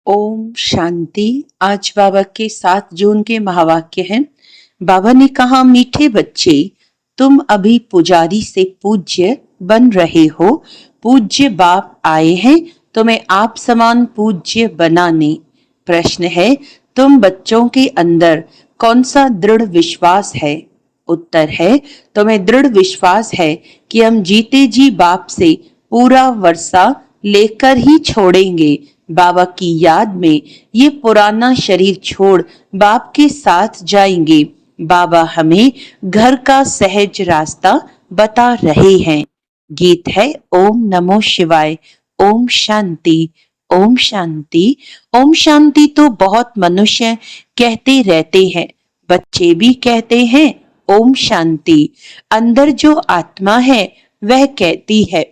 ओम शांति। आज बाबा के 7 जून के महावाक्य हैं। बाबा ने कहा, मीठे बच्चे, तुम अभी पुजारी से पूज्य बन रहे हो। पूज्य बाप आए हैं तुम्हें आप समान पूज्य बनाने। प्रश्न है, तुम बच्चों के अंदर कौन सा दृढ़ विश्वास है? उत्तर है, तुम्हें दृढ़ विश्वास है कि हम जीते जी बाप से पूरा वर्षा लेकर ही छोड़ेंगे। बाबा की याद में ये पुराना शरीर छोड़ बाप के साथ जाएंगे। बाबा हमें घर का सहज रास्ता बता रहे हैं। गीत है ओम नमो शिवाय। ओम शांति। ओम शांति। ओम शांति तो बहुत मनुष्य कहते रहते हैं, बच्चे भी कहते हैं ओम शांति। अंदर जो आत्मा है वह कहती है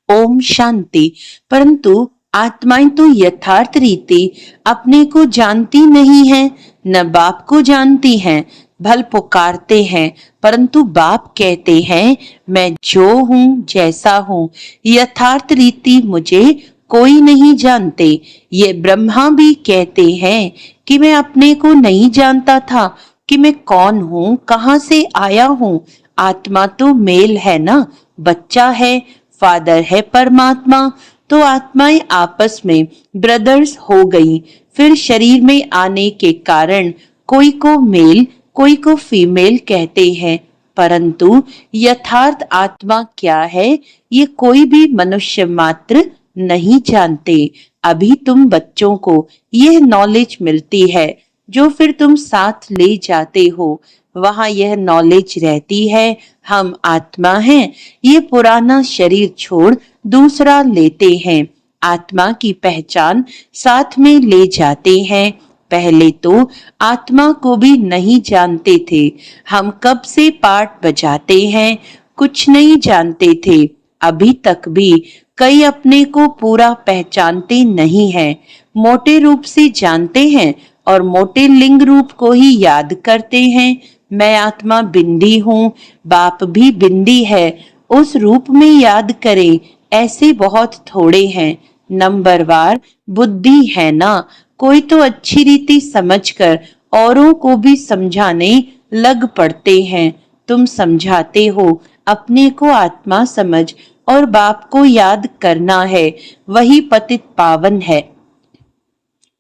ओम शांति, परंतु आत्माएं तो यथार्थ रीति अपने को जानती नहीं हैं, न बाप को जानती हैं। भल पुकारते हैं, परंतु बाप कहते हैं मैं जो हूँ जैसा हूँ, यथार्थ रीति मुझे कोई नहीं जानते। ये ब्रह्मा भी कहते हैं कि मैं अपने को नहीं जानता था कि मैं कौन हूँ, कहाँ से आया हूँ। आत्मा तो मेल है ना, बच्चा है, फादर है परमात्मा, तो आत्माएं आपस में ब्रदर्स हो गई। फिर शरीर में आने के कारण कोई को मेल कोई को फीमेल कहते हैं, परंतु यथार्थ आत्मा क्या है ये कोई भी मनुष्य मात्र नहीं जानते। अभी तुम बच्चों को यह नॉलेज मिलती है जो फिर तुम साथ ले जाते हो। वहां यह नॉलेज रहती है हम आत्मा हैं, ये पुराना शरीर छोड़ दूसरा लेते हैं। आत्मा की पहचान साथ में ले जाते हैं। पहले तो आत्मा को भी नहीं जानते थे। हम कब से पाठ बजाते हैं, कुछ नहीं जानते थे। अभी तक भी कई अपने को पूरा पहचानते नहीं हैं। मोटे रूप से जानते हैं और मोटे लिंग रूप को ही याद करते हैं। मैं आत्मा बिंदी हूँ, बाप भी बिंदी है, उस रूप में याद करें। ऐसे बहुत थोड़े हैं। नंबरवार बुद्धि है ना, कोई तो अच्छी रीति समझकर औरों को भी समझाने लग पड़ते हैं। तुम समझाते हो, अपने को आत्मा समझ और बाप को याद करना है, वही पतित पावन है।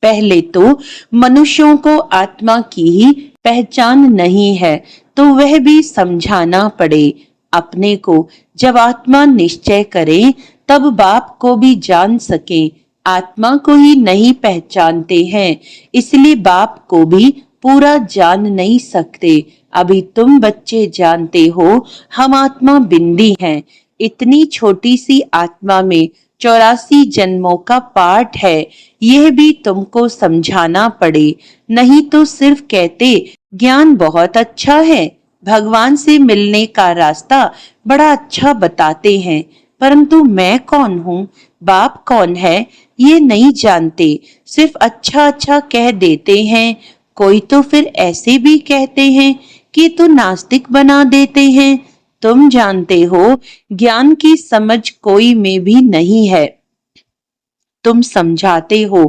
पहले तो मनुष्यों को आत्मा की ही पहचान नहीं है, तो वह भी समझाना पड़े। अपने को जब आत्मा निश्चय करे तब बाप को भी जान सके। आत्मा को ही नहीं पहचानते हैं, इसलिए बाप को भी पूरा जान नहीं सकते। अभी तुम बच्चे जानते हो हम आत्मा बिंदी हैं। इतनी छोटी सी आत्मा में 84 जन्मों का पाठ है, यह भी तुमको समझाना पड़े। नहीं तो सिर्फ कहते ज्ञान बहुत अच्छा है, भगवान से मिलने का रास्ता बड़ा अच्छा बताते हैं, परंतु मैं कौन हूँ, बाप कौन है, ये नहीं जानते। सिर्फ अच्छा अच्छा कह देते हैं। कोई तो फिर ऐसे भी कहते हैं कि तो नास्तिक बना देते हैं। तुम जानते हो ज्ञान की समझ कोई में भी नहीं है। तुम समझाते हो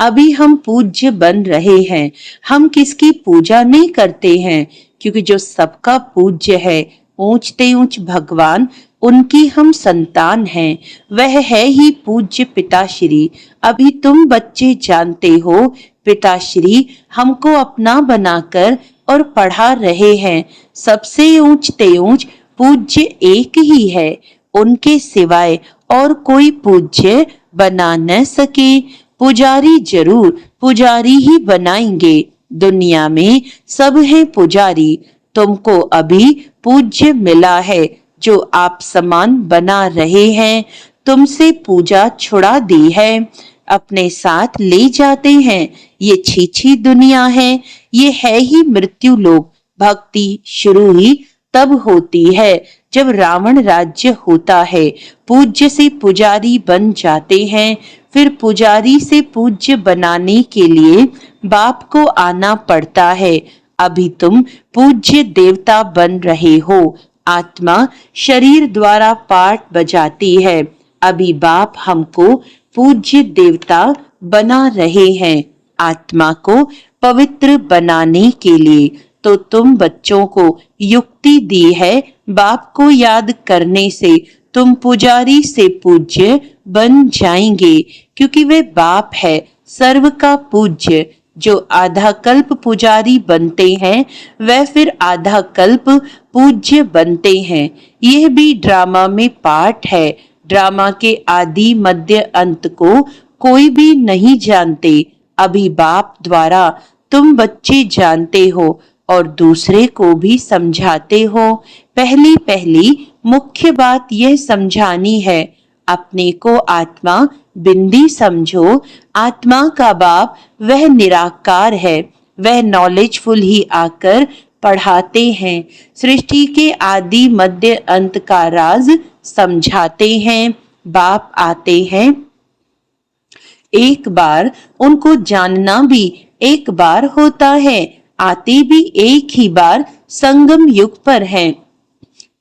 अभी हम पूज्य बन रहे हैं। हम किसकी पूजा नहीं करते हैं, क्योंकि जो सबका पूज्य है, ऊंचते ऊंच भगवान, उनकी हम संतान हैं। वह है ही पूज्य पिताश्री। अभी तुम बच्चे जानते हो पिताश्री हमको अपना बनाकर और पढ़ा रहे हैं। सबसे ऊंचते ऊंच पूज्य एक ही है, उनके सिवाय और कोई पूज्य बना न सके। पुजारी जरूर पुजारी ही बनाएंगे। दुनिया में सब है पुजारी। तुमको अभी पूज्य मिला है जो आप समान बना रहे हैं। तुमसे पूजा छुड़ा दी है, अपने साथ ले जाते हैं। ये छीछी दुनिया है, ये है ही मृत्यु लोक। भक्ति शुरू ही तब होती है जब रावण राज्य होता है। पूज्य से पुजारी बन जाते हैं, फिर पुजारी से पूज्य बनाने के लिए बाप को आना पड़ता है। अभी तुम पूज्य देवता बन रहे हो। आत्मा शरीर द्वारा पाठ बजाती है। अभी बाप हमको पूज्य देवता बना रहे हैं आत्मा को पवित्र बनाने के लिए। तो तुम बच्चों को युक्ति दी है, बाप को याद करने से तुम पुजारी से पूज्य बन जाएंगे, क्योंकि वे बाप है सर्व का पूज्य। जो आधा कल्प पुजारी बनते हैं वह फिर आधा कल्प पूज्य बनते हैं। यह भी ड्रामा में पार्ट है। ड्रामा के आदि मध्य अंत को कोई भी नहीं जानते। अभी बाप द्वारा तुम बच्चे जानते हो और दूसरे को भी समझाते हो। पहली पहली मुख्य बात यह समझानी है, अपने को आत्मा बिंदी समझो। आत्मा का बाप वह निराकार है, वह नॉलेजफुल ही आकर पढ़ाते हैं, सृष्टि के आदि मध्य अंत का राज समझाते हैं। बाप आते हैं एक बार, उनको जानना भी एक बार होता है, आते भी एक ही बार संगम युग पर हैं।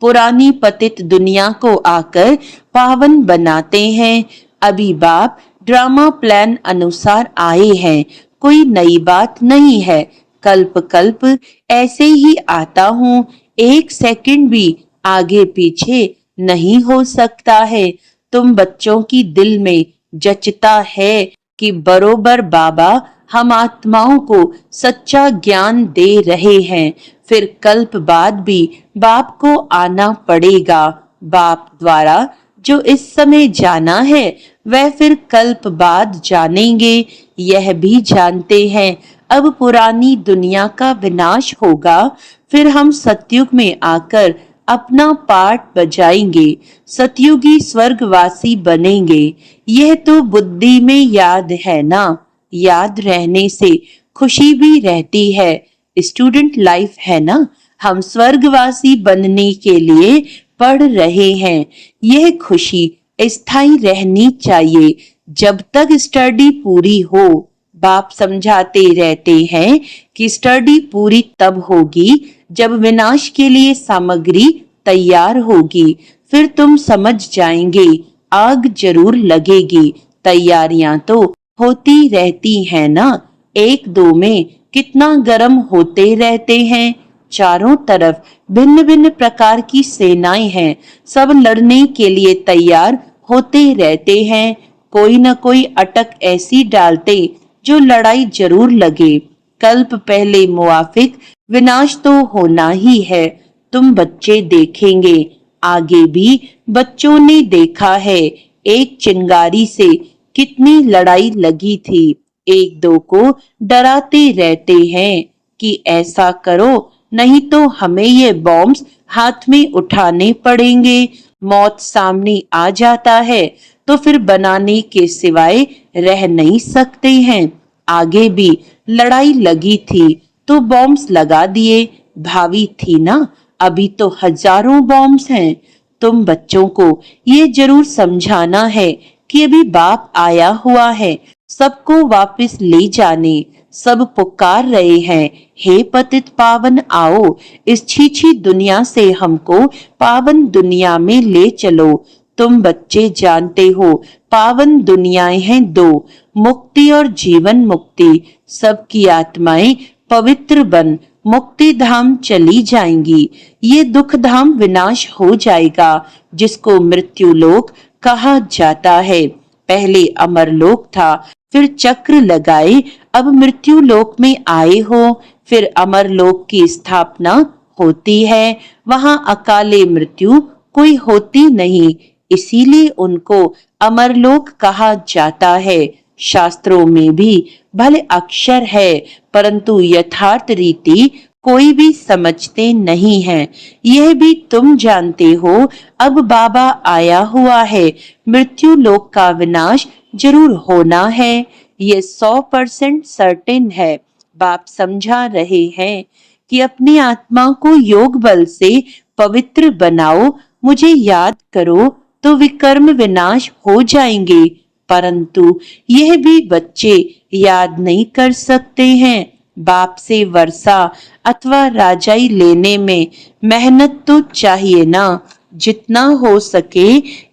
पुरानी पतित दुनिया को आकर पावन बनाते हैं। अभी बाप ड्रामा प्लान अनुसार आए हैं, कोई नई बात नहीं है। कल्प कल्प ऐसे ही आता हूँ, एक सेकंड भी आगे पीछे नहीं हो सकता है। तुम बच्चों की दिल में जचता है कि बरोबर बाबा हम आत्माओं को सच्चा ज्ञान दे रहे हैं, फिर कल्प बाद भी बाप को आना पड़ेगा। बाप द्वारा जो इस समय जाना है वह फिर कल्प बाद जानेंगे। यह भी जानते हैं अब पुरानी दुनिया का विनाश होगा, फिर हम सतयुग में आकर अपना पार्ट बजाएंगे, सतयुगी स्वर्गवासी बनेंगे। यह तो बुद्धि में याद है ना, याद रहने से खुशी भी रहती है। स्टूडेंट लाइफ है ना, हम स्वर्गवासी बनने के लिए पढ़ रहे हैं। यह खुशी स्थायी रहनी चाहिए जब तक स्टडी पूरी हो। बाप समझाते रहते हैं कि स्टडी पूरी तब होगी जब विनाश के लिए सामग्री तैयार होगी, फिर तुम समझ जाएंगे। आग जरूर लगेगी, तैयारियां तो होती रहती है ना, एक दो में कितना गर्म होते रहते हैं। चारों तरफ भिन्न भिन्न प्रकार की सेनाएं हैं, सब लड़ने के लिए तैयार होते रहते हैं। कोई न कोई अटक ऐसी डालते जो लड़ाई जरूर लगे। कल्प पहले मुआफिक विनाश तो होना ही है। तुम बच्चे देखेंगे, आगे भी बच्चों ने देखा है, एक चिंगारी से कितनी लड़ाई लगी थी। एक दो को डराते रहते हैं कि ऐसा करो नहीं तो हमें ये बॉम्ब्स हाथ में उठाने पड़ेंगे। मौत सामने आ जाता है तो फिर बनाने के सिवाय रह नहीं सकते हैं। आगे भी लड़ाई लगी थी तो बॉम्ब्स लगा दिए, भावी थी ना, अभी तो हजारों बॉम्ब्स हैं। तुम बच्चों को ये जरूर समझाना है कि अभी बाप आया हुआ है सबको वापस ले जाने। सब पुकार रहे हैं, हे पतित पावन आओ, इस छीछी दुनिया से हमको पावन दुनिया में ले चलो। तुम बच्चे जानते हो पावन दुनियाएं हैं दो, मुक्ति और जीवन मुक्ति। सबकी आत्माएं पवित्र बन मुक्ति धाम चली जाएंगी। ये दुख धाम विनाश हो जाएगा जिसको मृत्यु लोक कहा जाता है। पहले अमर लोक था, फिर चक्र लगाए, अब मृत्यु लोक में आए हो, फिर अमर लोक की स्थापना होती है। वहां अकाले मृत्यु कोई होती नहीं, इसीलिए उनको अमरलोक कहा जाता है। शास्त्रों में भी भले अक्षर है परंतु यथार्थ रीति कोई भी समझते नहीं है। यह भी तुम जानते हो अब बाबा आया हुआ है, मृत्यु लोक का विनाश जरूर होना है। ये 100% सर्टेन है। बाप समझा रहे हैं कि अपनी आत्मा को योग बल से पवित्र बनाओ, मुझे याद करो तो विकर्म विनाश हो जाएंगे। परंतु यह भी बच्चे याद नहीं कर सकते हैं। बाप से वर्षा अथवा राजाई लेने में मेहनत तो चाहिए ना, जितना हो सके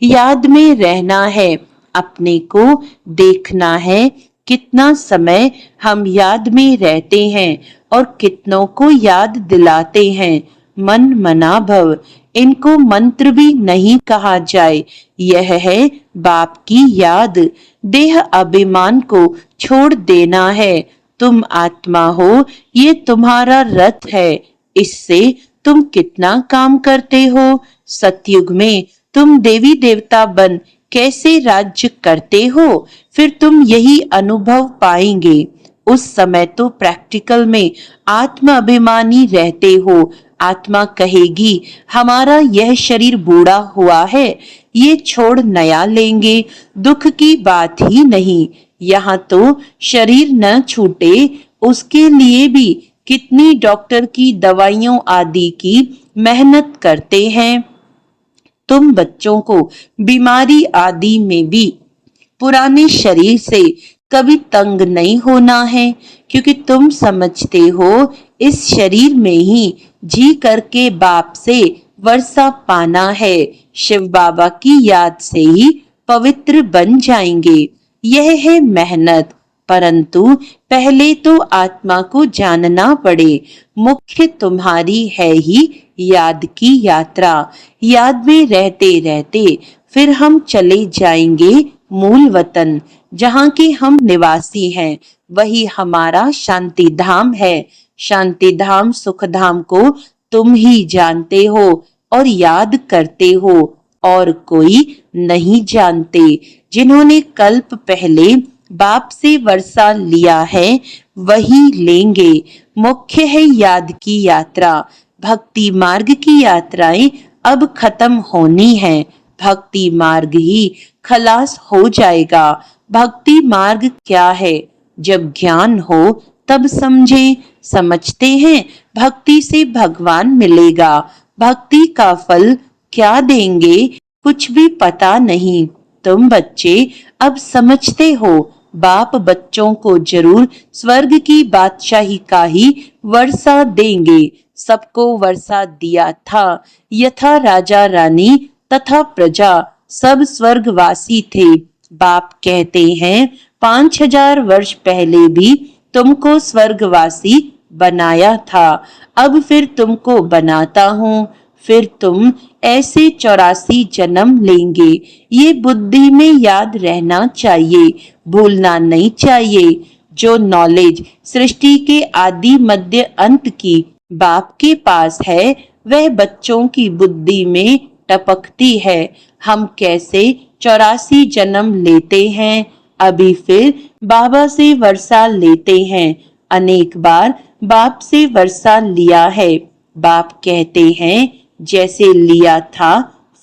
याद में रहना है। अपने को देखना है कितना समय हम याद में रहते हैं और कितनों को याद दिलाते हैं। मन मना भव, इनको मंत्र भी नहीं कहा जाए, यह है बाप की याद। देह अभिमान को छोड़ देना है। तुम आत्मा हो, ये तुम्हारा रथ है, इससे तुम कितना काम करते हो। सतयुग में तुम देवी देवता बन कैसे राज्य करते हो, फिर तुम यही अनुभव पाएंगे। उस समय तो प्रैक्टिकल में आत्म अभिमानी रहते हो। आत्मा कहेगी हमारा यह शरीर बूढ़ा हुआ है, ये छोड़ नया लेंगे, दुख की बात ही नहीं। यहाँ तो शरीर न छूटे उसके लिए भी कितनी डॉक्टर की दवाइयों आदि की मेहनत करते हैं। तुम बच्चों को बीमारी आदि में भी पुराने शरीर से कभी तंग नहीं होना है, क्योंकि तुम समझते हो इस शरीर में ही जी करके बाप से वर्षा पाना है। शिव बाबा की याद से ही पवित्र बन जाएंगे। यह है मेहनत, परंतु पहले तो आत्मा को जानना पड़े। मुख्य तुम्हारी है ही याद की यात्रा। याद में रहते रहते फिर हम चले जाएंगे मूल वतन, जहाँ के हम निवासी हैं। वही हमारा शांति धाम है। शांति धाम सुख धाम को तुम ही जानते हो और याद करते हो, और कोई नहीं जानते। जिन्होंने कल्प पहले बाप से वर्षा लिया है वही लेंगे। मुख्य है याद की यात्रा। भक्ति मार्ग की यात्राएं अब खत्म होनी है। भक्ति मार्ग ही खलास हो जाएगा। भक्ति मार्ग क्या है? जब ज्ञान हो तब समझे। समझते हैं भक्ति से भगवान मिलेगा। भक्ति का फल क्या देंगे कुछ भी पता नहीं। तुम बच्चे अब समझते हो, बाप बच्चों को जरूर स्वर्ग की बादशाही का ही वर्षा देंगे। सबको वर्षा दिया था, यथा राजा रानी तथा प्रजा सब स्वर्गवासी थे। बाप कहते हैं 5000 वर्ष पहले भी तुमको स्वर्गवासी बनाया था, अब फिर तुमको बनाता हूँ। फिर तुम ऐसे 84 जन्म लेंगे। ये बुद्धि में याद रहना चाहिए, भूलना नहीं चाहिए। जो नॉलेज सृष्टि के आदि मध्य अंत की बाप के पास है, वह बच्चों की बुद्धि में टपकती है। हम कैसे 84 जन्म लेते हैं, अभी फिर बाबा से वर्षा लेते हैं। अनेक बार बाप से वर्षा लिया है। बाप कहते हैं जैसे लिया था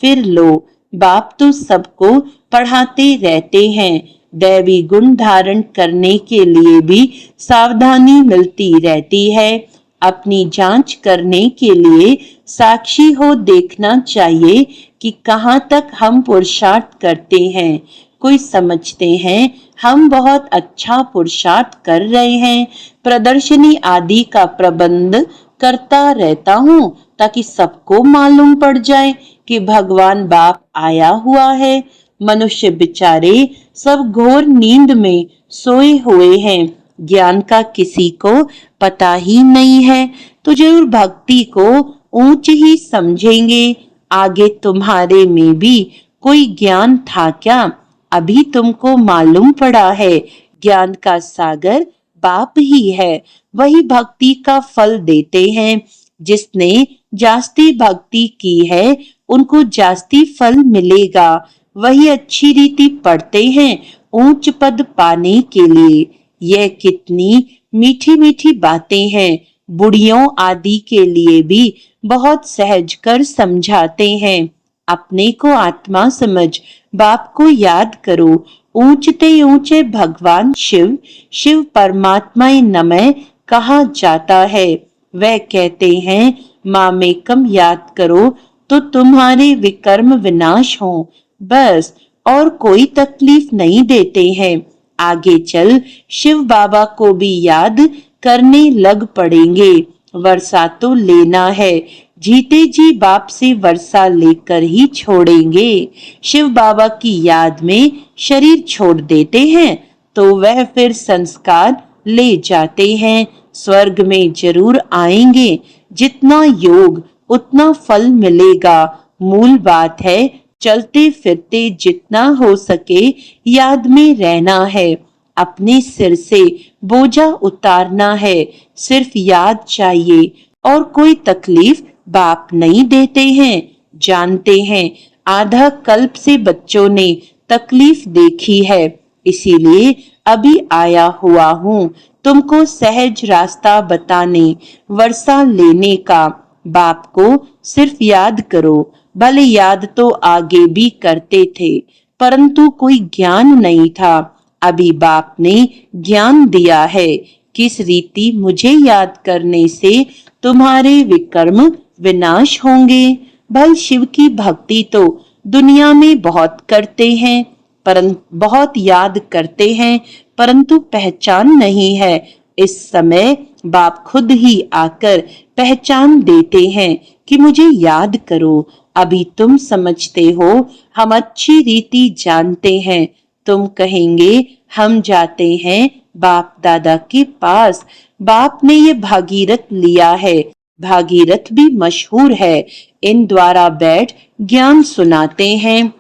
फिर लो। बाप तो सबको पढ़ाते रहते हैं। दैवी गुण धारण करने के लिए भी सावधानी मिलती रहती है। अपनी जांच करने के लिए साक्षी हो देखना चाहिए कि कहाँ तक हम पुरुषार्थ करते हैं। कोई समझते हैं हम बहुत अच्छा पुरुषार्थ कर रहे हैं। प्रदर्शनी आदि का प्रबंध करता रहता हूँ ताकि सबको मालूम पड़ जाए कि भगवान बाप आया हुआ है। मनुष्य बेचारे सब घोर नींद में सोए हुए हैं। ज्ञान का किसी को पता ही नहीं है, तो जरूर भक्ति को ऊंच ही समझेंगे। आगे तुम्हारे में भी कोई ज्ञान था क्या? अभी तुमको मालूम पड़ा है ज्ञान का सागर बाप ही है। वही भक्ति का फल देते हैं। जिसने जास्ती भक्ति की है उनको जास्ती फल मिलेगा। वही अच्छी रीति पढ़ते हैं ऊंच पद पाने के लिए। यह कितनी मीठी मीठी बातें हैं। बुढ़ियों आदि के लिए भी बहुत सहज कर समझाते हैं। अपने को आत्मा समझ बाप को याद करो। ऊंचते ऊंचे भगवान शिव शिव परमात्मा नमः कहा जाता है। वह कहते हैं मामेकम याद करो तो तुम्हारे विकर्म विनाश हो। बस और कोई तकलीफ नहीं देते हैं। आगे चल शिव बाबा को भी याद करने लग पड़ेंगे। वर्षा तो लेना है। जीते जी बाप से वर्षा लेकर ही छोड़ेंगे। शिव बाबा की याद में शरीर छोड़ देते हैं तो वह फिर संस्कार ले जाते हैं। स्वर्ग में जरूर आएंगे। जितना योग उतना फल मिलेगा। मूल बात है चलते फिरते जितना हो सके याद में रहना है। अपने सिर से बोझा उतारना है। सिर्फ याद चाहिए और कोई तकलीफ बाप नहीं देते हैं। जानते हैं आधा कल्प से बच्चों ने तकलीफ देखी है, इसीलिए अभी आया हुआ हूँ तुमको सहज रास्ता बताने, वर्षा लेने का। बाप को सिर्फ याद करो। भले याद तो आगे भी करते थे, परंतु कोई ज्ञान नहीं था। अभी बाप ने ज्ञान दिया है। किस रीति मुझे याद करने से तुम्हारे विकर्म विनाश होंगे। भाई शिव की भक्ति तो दुनिया में बहुत करते हैं, परंतु बहुत याद करते हैं, परंतु पहचान नहीं है। इस समय बाप खुद ही आकर पहचान देते हैं कि मुझे याद करो। अभी तुम समझते हो, हम अच्छी रीति जानते हैं। तुम कहेंगे हम जाते हैं बाप दादा के पास। बाप ने ये भागीरथ लिया है। भागीरथ भी मशहूर है। इन द्वारा बैठ ज्ञान सुनाते हैं।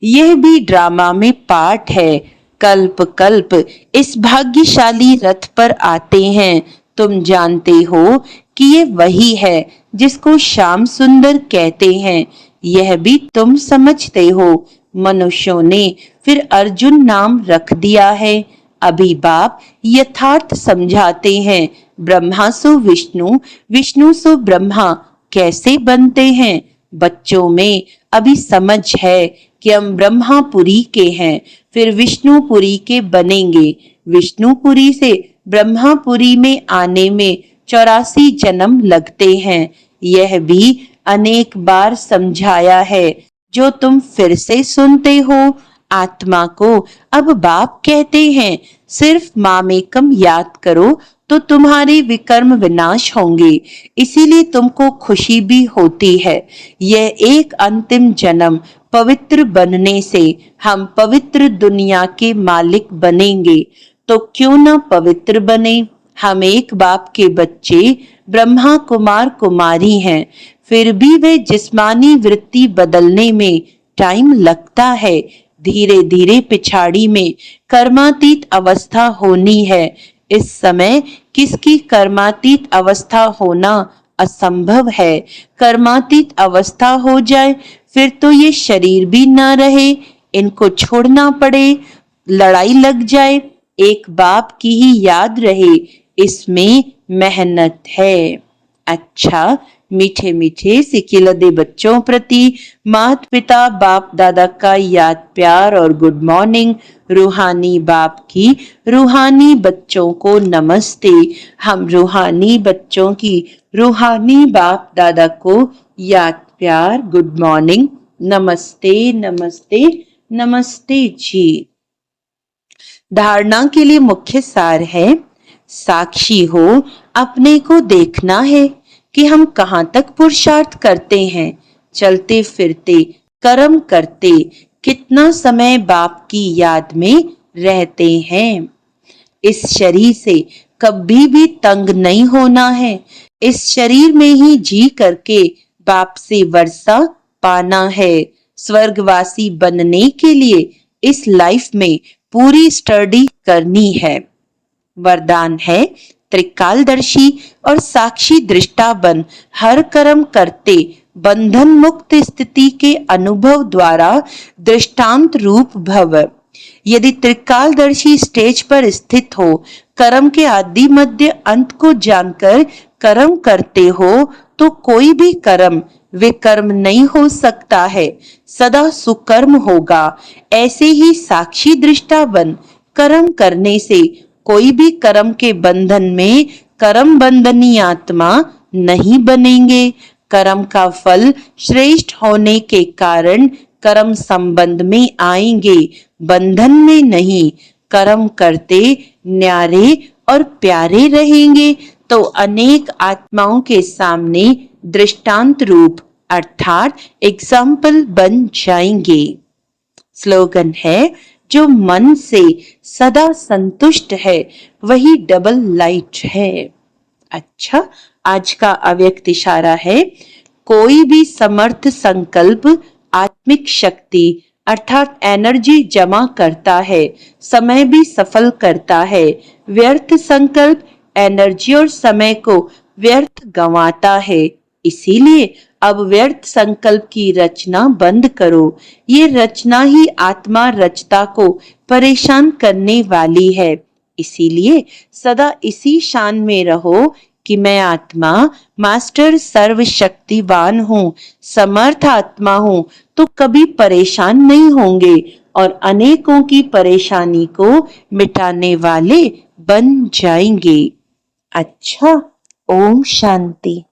यह भी ड्रामा में पार्ट है। कल्प कल्प इस भाग्यशाली रथ पर आते हैं। तुम जानते हो कि ये वही है जिसको श्याम सुंदर कहते हैं। यह भी तुम समझते हो। मनुष्यों ने फिर अर्जुन नाम रख दिया है। अभी बाप यथार्थ समझाते हैं। ब्रह्मा सो विष्णु, विष्णु सो ब्रह्मा कैसे बनते हैं। बच्चों में अभी समझ है कि हम ब्रह्मापुरी के हैं, फिर विष्णुपुरी के बनेंगे। विष्णुपुरी से ब्रह्मापुरी में आने में 84 जन्म लगते हैं। यह भी अनेक बार समझाया है, जो तुम फिर से सुनते हो। आत्मा को अब बाप कहते हैं सिर्फ मामेकम याद करो तो तुम्हारे विकर्म विनाश होंगे। इसीलिए तुमको खुशी भी होती है। यह एक अंतिम जन्म पवित्र बनने से हम पवित्र दुनिया के मालिक बनेंगे। तो क्यों न पवित्र बने। हम एक बाप के बच्चे ब्रह्मा कुमार कुमारी हैं, फिर भी वे जिस्मानी वृत्ति बदलने में टाइम लगता है। धीरे धीरे पिछाड़ी में कर्मातीत अवस्था होनी है। इस समय किसकी कर्मातीत अवस्था होना असंभव है। कर्मातीत अवस्था हो जाए फिर तो ये शरीर भी ना रहे, इनको छोड़ना पड़े, लड़ाई लग जाए, एक बाप की ही याद रहे, इसमें मेहनत है। अच्छा, मीठे मीठे सिकिलदे बच्चों प्रति माता पिता बाप दादा का याद प्यार और गुड मॉर्निंग। रूहानी बाप की रूहानी बच्चों को नमस्ते। हम रूहानी बच्चों की रूहानी बाप दादा को याद प्यार गुड मॉर्निंग, नमस्ते नमस्ते नमस्ते जी। धारणा के लिए मुख्य सार है, साक्षी हो, अपने को देखना है कि हम कहाँ तक पुरुषार्थ करते हैं। चलते फिरते कर्म करते कितना समय बाप की याद में रहते हैं। इस शरीर से कभी भी तंग नहीं होना है। इस शरीर में ही जी करके बाप से वर्षा पाना है। स्वर्गवासी बनने के लिए इस लाइफ में पूरी स्टडी करनी है। वरदान है, त्रिकालदर्शी और साक्षी दृष्टा बन हर कर्म करते बंधन मुक्त स्थिति के अनुभव द्वारा दृष्टांत रूप भव। यदि त्रिकालदर्शी स्टेज पर स्थित हो, कर्म के आदि मध्य अंत को जानकर कर्म करते हो, तो कोई भी कर्म विकर्म नहीं हो सकता है, सदा सुकर्म होगा। ऐसे ही साक्षी दृष्टा बन कर्म करने से कोई भी कर्म के बंधन में कर्म बंधनी आत्मा नहीं बनेंगे। कर्म का फल श्रेष्ठ होने के कारण कर्म संबंध में आएंगे, बंधन में नहीं। कर्म करते न्यारे और प्यारे रहेंगे तो अनेक आत्माओं के सामने दृष्टांत रूप अर्थात एग्जाम्पल बन जाएंगे। स्लोगन है, जो मन से सदा संतुष्ट है वही डबल लाइट है। अच्छा, आज का अव्यक्त इशारा है, कोई भी समर्थ संकल्प आत्मिक शक्ति अर्थात एनर्जी जमा करता है, समय भी सफल करता है। व्यर्थ संकल्प एनर्जी और समय को व्यर्थ गंवाता है। इसीलिए अब व्यर्थ संकल्प की रचना बंद करो। ये रचना ही आत्मा रचता को परेशान करने वाली है। इसीलिए सदा इसी शान में रहो कि मैं आत्मा मास्टर सर्वशक्तिवान हूँ, समर्थ आत्मा हूँ, तो कभी परेशान नहीं होंगे और अनेकों की परेशानी को मिटाने वाले बन जाएंगे। अच्छा, ओम शांति।